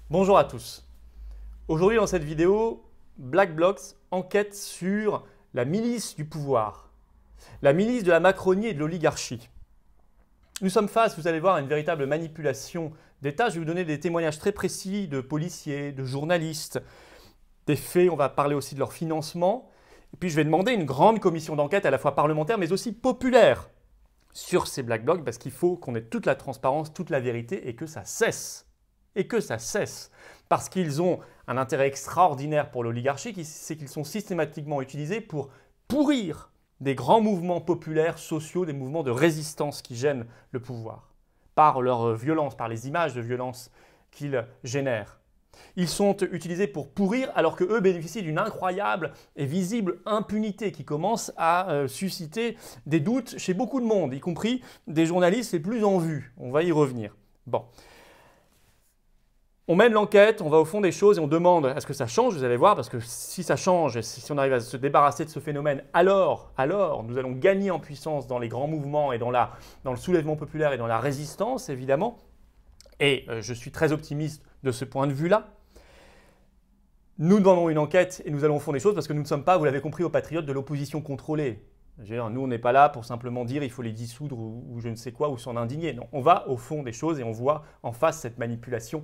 Bonjour à tous. Aujourd'hui dans cette vidéo, Black Blocs enquête sur la milice du pouvoir, la milice de la Macronie et de l'oligarchie. Nous sommes face, vous allez voir, à une véritable manipulation d'État. Je vais vous donner des témoignages très précis de policiers, de journalistes, des faits, on va parler aussi de leur financement. Et puis je vais demander une grande commission d'enquête à la fois parlementaire mais aussi populaire sur ces Black Blocs parce qu'il faut qu'on ait toute la transparence, toute la vérité et que ça cesse. Et que ça cesse. Parce qu'ils ont un intérêt extraordinaire pour l'oligarchie, c'est qu'ils sont systématiquement utilisés pour pourrir des grands mouvements populaires, sociaux, des mouvements de résistance qui gênent le pouvoir, par leur violence, par les images de violence qu'ils génèrent. Ils sont utilisés pour pourrir alors qu'eux bénéficient d'une incroyable et visible impunité qui commence à susciter des doutes chez beaucoup de monde, y compris des journalistes les plus en vue. On va y revenir. Bon. On mène l'enquête, on va au fond des choses et on demande à ce que ça change, vous allez voir, parce que si ça change, si on arrive à se débarrasser de ce phénomène, alors nous allons gagner en puissance dans les grands mouvements et dans le soulèvement populaire et dans la résistance, évidemment. Et je suis très optimiste de ce point de vue-là. Nous demandons une enquête et nous allons au fond des choses parce que nous ne sommes pas, vous l'avez compris, aux patriotes de l'opposition contrôlée. Nous, on n'est pas là pour simplement dire il faut les dissoudre ou je ne sais quoi ou s'en indigner. Non, on va au fond des choses et on voit en face cette manipulation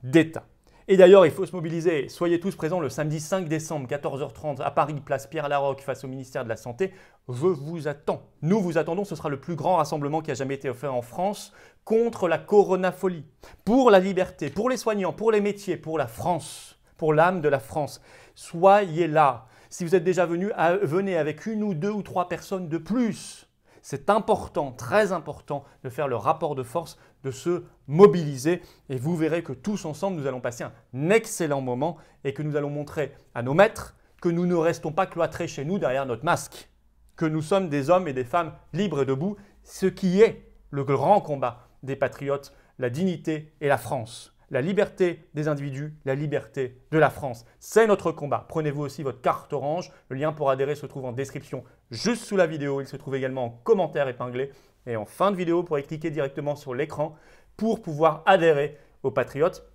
d'État. Et d'ailleurs, il faut se mobiliser. Soyez tous présents le samedi 5 décembre, 14h30, à Paris, place Pierre-Laroque, face au ministère de la Santé. Je vous attends. Nous vous attendons. Ce sera le plus grand rassemblement qui a jamais été offert en France contre la coronafolie, pour la liberté, pour les soignants, pour les métiers, pour la France, pour l'âme de la France. Soyez là. Si vous êtes déjà venus, venez avec une ou deux ou trois personnes de plus. C'est important, très important, de faire le rapport de force, de se mobiliser et vous verrez que tous ensemble, nous allons passer un excellent moment et que nous allons montrer à nos maîtres que nous ne restons pas cloîtrés chez nous derrière notre masque, que nous sommes des hommes et des femmes libres et debout, ce qui est le grand combat des patriotes, la dignité et la France. La liberté des individus, la liberté de la France. C'est notre combat. Prenez-vous aussi votre carte orange. Le lien pour adhérer se trouve en description juste sous la vidéo. Il se trouve également en commentaire épinglé. Et en fin de vidéo, vous pourrez cliquer directement sur l'écran pour pouvoir adhérer aux Patriotes.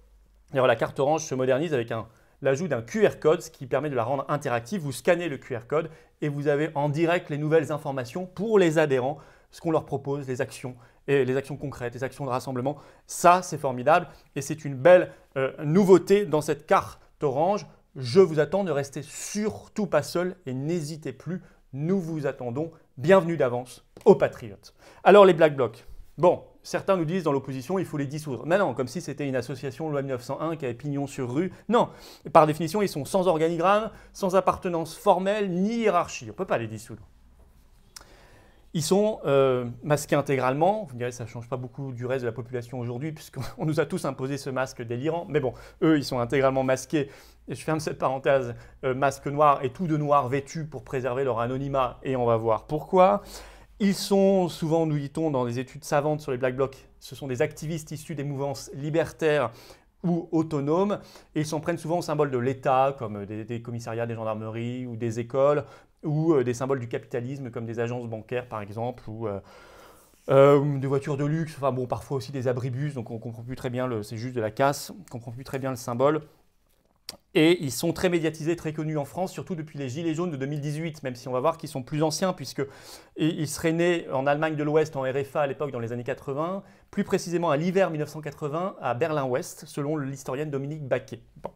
D'ailleurs, la carte orange se modernise avec l'ajout d'un QR code, ce qui permet de la rendre interactive. Vous scannez le QR code et vous avez en direct les nouvelles informations pour les adhérents, ce qu'on leur propose, les actions et les actions concrètes, les actions de rassemblement. Ça, c'est formidable et c'est une belle nouveauté dans cette carte orange. Je vous attends, ne restez surtout pas seul et n'hésitez plus, nous vous attendons. Bienvenue d'avance aux Patriotes. Alors les Black Blocs, bon, certains nous disent dans l'opposition il faut les dissoudre. Mais non, comme si c'était une association loi 1901 qui avait pignon sur rue. Non, par définition, ils sont sans organigramme, sans appartenance formelle ni hiérarchie. On ne peut pas les dissoudre. Ils sont masqués intégralement. Vous me direz, ça ne change pas beaucoup du reste de la population aujourd'hui puisqu'on nous a tous imposé ce masque délirant. Mais bon, eux, ils sont intégralement masqués. Et je ferme cette parenthèse, masque noir et tout de noir vêtu pour préserver leur anonymat. Et on va voir pourquoi. Ils sont souvent, nous dit-on, dans des études savantes sur les Black Blocs. Ce sont des activistes issus des mouvances libertaires ou autonomes. Et ils s'en prennent souvent au symbole de l'État, comme des commissariats, des gendarmeries ou des écoles, ou des symboles du capitalisme comme des agences bancaires par exemple, ou des voitures de luxe, enfin bon, parfois aussi des abribus, donc on ne comprend plus très bien, c'est juste de la casse, on ne comprend plus très bien le symbole. Et ils sont très médiatisés, très connus en France, surtout depuis les Gilets jaunes de 2018, même si on va voir qu'ils sont plus anciens, puisqu'ils seraient nés en Allemagne de l'Ouest, en RFA à l'époque, dans les années 80, plus précisément à l'hiver 1980, à Berlin-Ouest, selon l'historienne Dominique Baquet. Bon.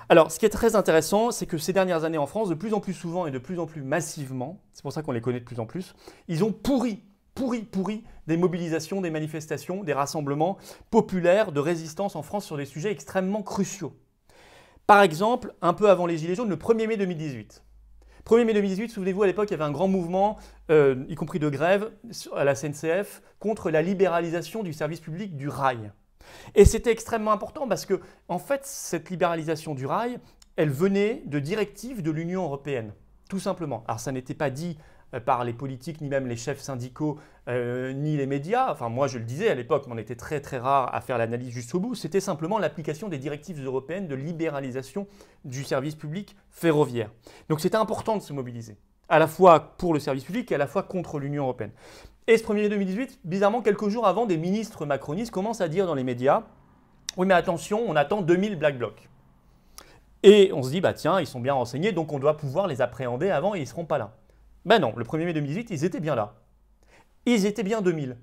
Alors, ce qui est très intéressant, c'est que ces dernières années en France, de plus en plus souvent et de plus en plus massivement, c'est pour ça qu'on les connaît de plus en plus, ils ont pourri des mobilisations, des manifestations, des rassemblements populaires de résistance en France sur des sujets extrêmement cruciaux. Par exemple, un peu avant les Gilets jaunes, le 1er mai 2018. 1er mai 2018, souvenez-vous, à l'époque, il y avait un grand mouvement, y compris de grève, à la SNCF, contre la libéralisation du service public du rail. Et c'était extrêmement important parce que, en fait, cette libéralisation du rail, elle venait de directives de l'Union européenne, tout simplement. Alors, ça n'était pas dit par les politiques, ni même les chefs syndicaux, ni les médias. Enfin, moi, je le disais à l'époque, mais on était très très rare à faire l'analyse jusqu'au bout. C'était simplement l'application des directives européennes de libéralisation du service public ferroviaire. Donc, c'était important de se mobiliser, à la fois pour le service public et à la fois contre l'Union européenne. Et ce 1er mai 2018, bizarrement, quelques jours avant, des ministres macronistes commencent à dire dans les médias Oui, mais attention, on attend 2000 Black Blocs. Et on se dit, bah tiens, ils sont bien renseignés, donc on doit pouvoir les appréhender avant et ils ne seront pas là. Ben non, le 1er mai 2018, ils étaient bien là. Ils étaient bien 2000.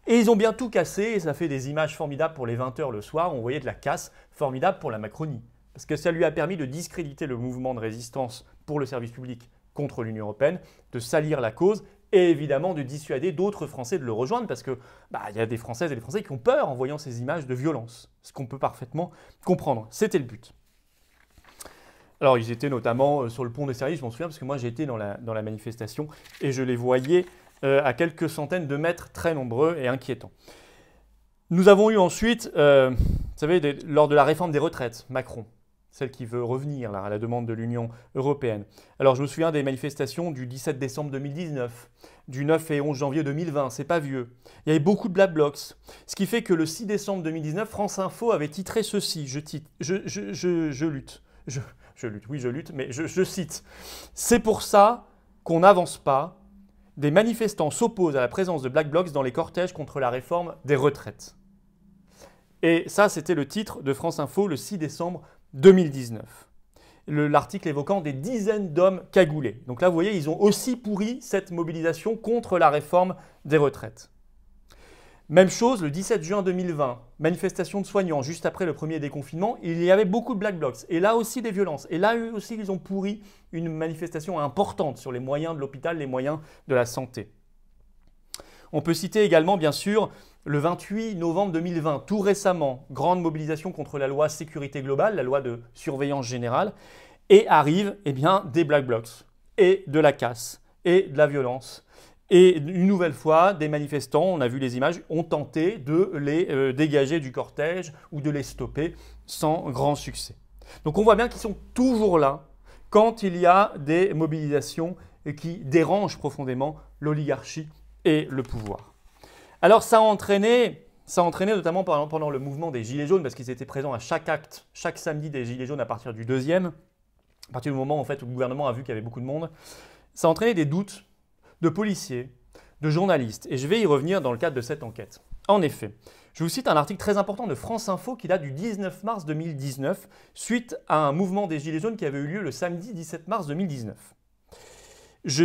Et ils ont bien tout cassé, et ça fait des images formidables pour les 20h le soir, où on voyait de la casse formidable pour la Macronie. Parce que ça lui a permis de discréditer le mouvement de résistance pour le service public contre l'Union européenne, de salir la cause, et évidemment de dissuader d'autres Français de le rejoindre, parce que y a des Françaises et des Français qui ont peur en voyant ces images de violence, ce qu'on peut parfaitement comprendre. C'était le but. Alors ils étaient notamment sur le pont des Services, je m'en souviens, parce que moi j'ai été dans la manifestation, et je les voyais à quelques centaines de mètres, très nombreux et inquiétants. Nous avons eu ensuite, vous savez, lors de la réforme des retraites, Macron, celle qui veut revenir là, à la demande de l'Union européenne. Alors je me souviens des manifestations du 17 décembre 2019, du 9 et 11 janvier 2020, c'est pas vieux. Il y avait beaucoup de Black Blocs, ce qui fait que le 6 décembre 2019, France Info avait titré ceci, je lutte. Oui, je lutte, mais je cite. C'est pour ça qu'on n'avance pas. Des manifestants s'opposent à la présence de Black Blocs dans les cortèges contre la réforme des retraites. Et ça, c'était le titre de France Info le 6 décembre 2019. L'article évoquant des dizaines d'hommes cagoulés. Donc là, vous voyez, ils ont aussi pourri cette mobilisation contre la réforme des retraites. Même chose le 17 juin 2020, manifestation de soignants juste après le premier déconfinement, il y avait beaucoup de Black Blocs et là aussi des violences. Et là aussi, ils ont pourri une manifestation importante sur les moyens de l'hôpital, les moyens de la santé. On peut citer également, bien sûr, le 28 novembre 2020, tout récemment, grande mobilisation contre la loi sécurité globale, la loi de surveillance générale, et arrivent des Black Blocs et de la casse et de la violence. Et une nouvelle fois, des manifestants, on a vu les images, ont tenté de les dégager du cortège ou de les stopper sans grand succès. Donc on voit bien qu'ils sont toujours là quand il y a des mobilisations qui dérangent profondément l'oligarchie et le pouvoir. Alors ça a entraîné notamment pendant le mouvement des Gilets jaunes, parce qu'ils étaient présents à chaque acte, chaque samedi des Gilets jaunes à partir du 2e, à partir du moment en fait, où le gouvernement a vu qu'il y avait beaucoup de monde, ça a entraîné des doutes de policiers, de journalistes. Et je vais y revenir dans le cadre de cette enquête. En effet, je vous cite un article très important de France Info qui date du 19 mars 2019, suite à un mouvement des Gilets jaunes qui avait eu lieu le samedi 17 mars 2019. Je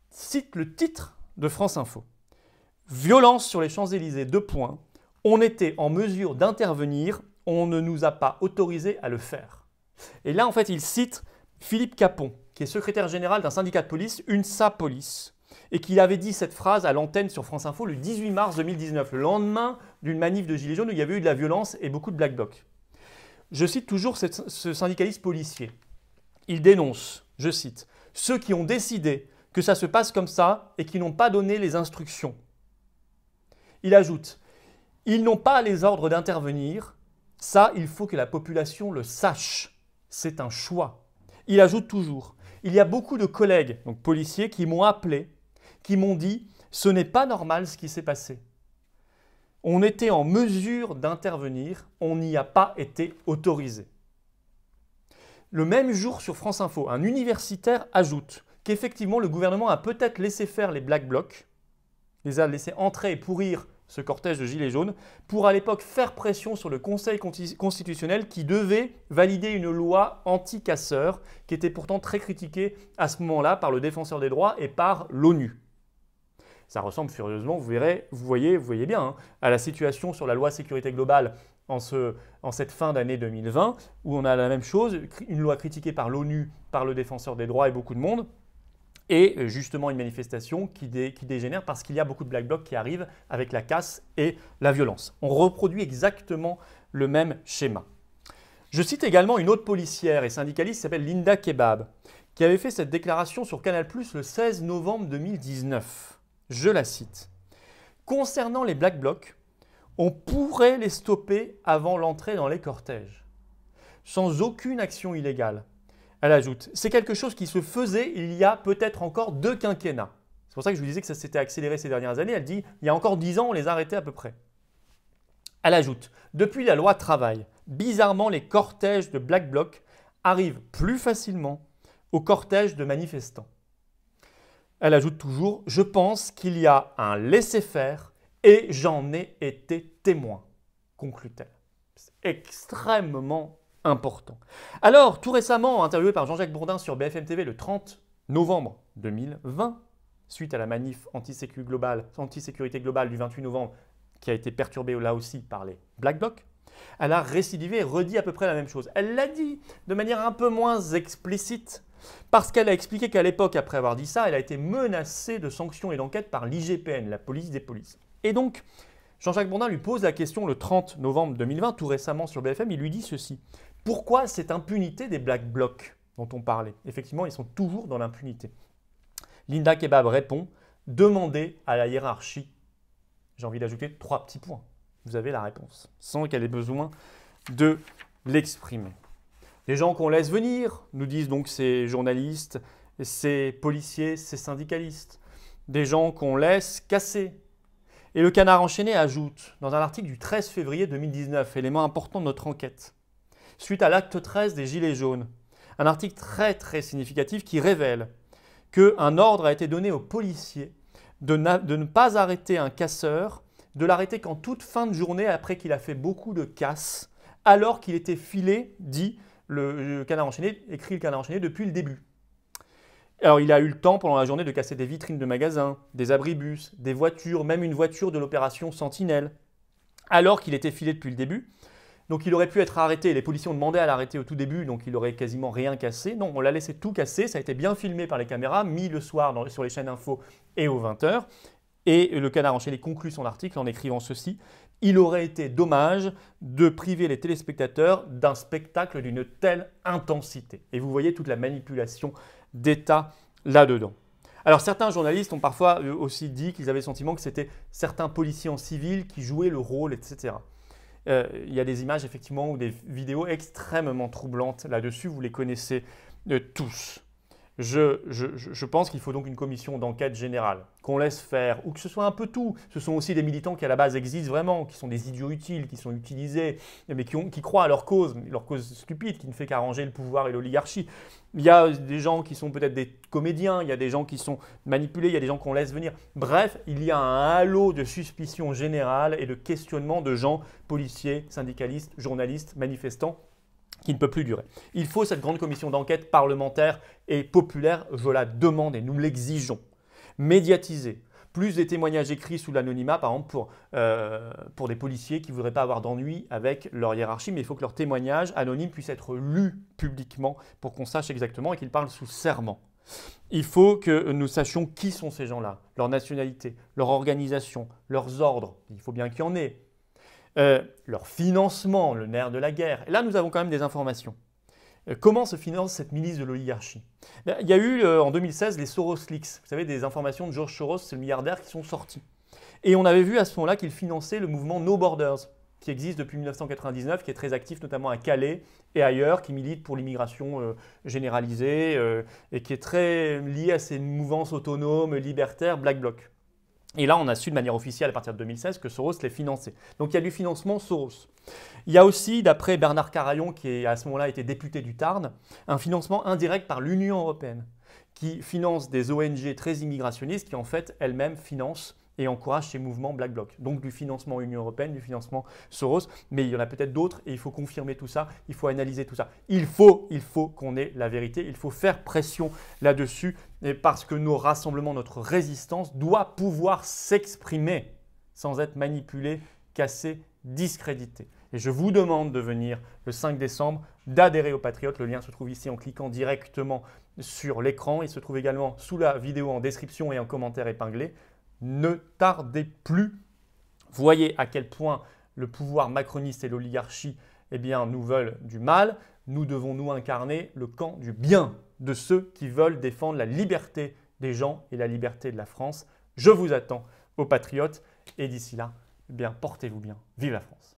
cite le titre de France Info. « Violence sur les Champs-Élysées, 2 points. On était en mesure d'intervenir, on ne nous a pas autorisé à le faire. » Et là, en fait, il cite Philippe Capon, qui est secrétaire général d'un syndicat de police, UNSA Police, et qui avait dit cette phrase à l'antenne sur France Info le 18 mars 2019, le lendemain d'une manif de Gilets jaunes où il y avait eu de la violence et beaucoup de Black Blocs. Je cite toujours ce syndicaliste policier. Il dénonce, je cite, « ceux qui ont décidé que ça se passe comme ça et qui n'ont pas donné les instructions. » Il ajoute, « Ils n'ont pas les ordres d'intervenir, ça il faut que la population le sache, c'est un choix. » Il ajoute toujours, « Il y a beaucoup de collègues, donc policiers, qui m'ont appelé, qui m'ont dit « ce n'est pas normal ce qui s'est passé. On était en mesure d'intervenir, on n'y a pas été autorisé. » Le même jour sur France Info, un universitaire ajoute qu'effectivement le gouvernement a peut-être laissé faire les Black Blocs, les a laissés entrer et pourrir ce cortège de Gilets jaunes, pour à l'époque faire pression sur le Conseil constitutionnel qui devait valider une loi anti-casseurs qui était pourtant très critiquée à ce moment-là par le défenseur des droits et par l'ONU. Ça ressemble furieusement, vous voyez bien, hein, à la situation sur la loi sécurité globale en cette fin d'année 2020, où on a la même chose, une loi critiquée par l'ONU, par le défenseur des droits et beaucoup de monde, et justement une manifestation qui dégénère parce qu'il y a beaucoup de Black Blocs qui arrivent avec la casse et la violence. On reproduit exactement le même schéma. Je cite également une autre policière et syndicaliste qui s'appelle Linda Kebab, qui avait fait cette déclaration sur Canal+ le 16 novembre 2019. Je la cite. « Concernant les Black Blocs, on pourrait les stopper avant l'entrée dans les cortèges, sans aucune action illégale. » Elle ajoute, « C'est quelque chose qui se faisait il y a peut-être encore 2 quinquennats. » C'est pour ça que je vous disais que ça s'était accéléré ces dernières années. Elle dit, il y a encore 10 ans, on les arrêtait à peu près. Elle ajoute, « Depuis la loi travail, bizarrement, les cortèges de Black Blocs arrivent plus facilement aux cortèges de manifestants. » Elle ajoute toujours, « Je pense qu'il y a un laisser-faire et j'en ai été témoin. » conclut-elle. C'est extrêmement important. Alors, tout récemment, interviewé par Jean-Jacques Bourdin sur BFM TV le 30 novembre 2020, suite à la manif anti-sécurité globale du 28 novembre, qui a été perturbée là aussi par les Black Blocs, elle a récidivé et redit à peu près la même chose. Elle l'a dit de manière un peu moins explicite, parce qu'elle a expliqué qu'à l'époque, après avoir dit ça, elle a été menacée de sanctions et d'enquêtes par l'IGPN, la police des polices. Et donc, Jean-Jacques Bourdin lui pose la question le 30 novembre 2020, tout récemment sur BFM, il lui dit ceci. Pourquoi cette impunité des Black Blocs dont on parlait? Effectivement, ils sont toujours dans l'impunité. Linda Kebab répond, demandez à la hiérarchie. J'ai envie d'ajouter 3 petits points. Vous avez la réponse, sans qu'elle ait besoin de l'exprimer. Les gens qu'on laisse venir, nous disent donc ces journalistes, ces policiers, ces syndicalistes. Des gens qu'on laisse casser. Et le Canard enchaîné ajoute, dans un article du 13 février 2019, élément important de notre enquête, suite à l'acte 13 des Gilets jaunes, un article très significatif qui révèle qu'un ordre a été donné aux policiers de ne pas arrêter un casseur, de l'arrêter qu'en toute fin de journée après qu'il a fait beaucoup de casse, alors qu'il était filé, dit le Canard enchaîné, écrit le Canard enchaîné depuis le début. Alors il a eu le temps pendant la journée de casser des vitrines de magasins, des abribus, des voitures, même une voiture de l'opération Sentinelle, alors qu'il était filé depuis le début. Donc il aurait pu être arrêté, les policiers ont demandé à l'arrêter au tout début, donc il aurait quasiment rien cassé. Non, on l'a laissé tout casser, ça a été bien filmé par les caméras, mis le soir sur les chaînes info et aux 20h. Et le Canard enchaîné conclut son article en écrivant ceci. Il aurait été dommage de priver les téléspectateurs d'un spectacle d'une telle intensité. Et vous voyez toute la manipulation d'État là-dedans. Alors certains journalistes ont parfois aussi dit qu'ils avaient le sentiment que c'était certains policiers en civil qui jouaient le rôle, etc. Il y a des images effectivement ou des vidéos extrêmement troublantes là-dessus, vous les connaissez tous. Je pense qu'il faut donc une commission d'enquête générale, qu'on laisse faire, ou que ce soit un peu tout. Ce sont aussi des militants qui à la base existent vraiment, qui sont des idiots utiles, qui sont utilisés, mais qui croient à leur cause stupide, qui ne fait qu'arranger le pouvoir et l'oligarchie. Il y a des gens qui sont peut-être des comédiens, il y a des gens qui sont manipulés, il y a des gens qu'on laisse venir. Bref, il y a un halo de suspicion générale et de questionnement de gens, policiers, syndicalistes, journalistes, manifestants, qui ne peut plus durer. Il faut cette grande commission d'enquête parlementaire et populaire, je la demande et nous l'exigeons. Médiatiser, plus des témoignages écrits sous l'anonymat, par exemple pour des policiers qui ne voudraient pas avoir d'ennui avec leur hiérarchie, mais il faut que leur témoignage anonyme puisse être lu publiquement pour qu'on sache exactement et qu'ils parlent sous serment. Il faut que nous sachions qui sont ces gens-là, leur nationalité, leur organisation, leurs ordres, il faut bien qu'il y en ait. Leur financement, le nerf de la guerre. Et là, nous avons quand même des informations. Comment se finance cette milice de l'oligarchie? Il y a eu en 2016 les Soros Leaks. Vous savez, des informations de George Soros, c'est le milliardaire, qui sont sorties. Et on avait vu à ce moment-là qu'il finançait le mouvement No Borders, qui existe depuis 1999, qui est très actif notamment à Calais et ailleurs, qui milite pour l'immigration généralisée et qui est très lié à ces mouvances autonomes, libertaires, Black Bloc. Et là, on a su de manière officielle à partir de 2016 que Soros les finançait. Donc il y a du financement Soros. Il y a aussi, d'après Bernard Carayon, qui à ce moment-là était député du Tarn, un financement indirect par l'Union européenne, qui finance des ONG très immigrationnistes qui en fait elles-mêmes financent et encouragent ces mouvements Black Bloc. Donc du financement Union européenne, du financement Soros, mais il y en a peut-être d'autres et il faut confirmer tout ça, il faut analyser tout ça. Il faut qu'on ait la vérité, il faut faire pression là-dessus parce que nos rassemblements, notre résistance doit pouvoir s'exprimer sans être manipulé, cassé, discrédité. Et je vous demande de venir le 5 décembre, d'adhérer aux Patriotes. Le lien se trouve ici en cliquant directement sur l'écran. Il se trouve également sous la vidéo en description et en commentaire épinglé. Ne tardez plus. Voyez à quel point le pouvoir macroniste et l'oligarchie nous veulent du mal. Nous devons nous incarner le camp du bien de ceux qui veulent défendre la liberté des gens et la liberté de la France. Je vous attends aux Patriotes et d'ici là, portez-vous bien. Vive la France!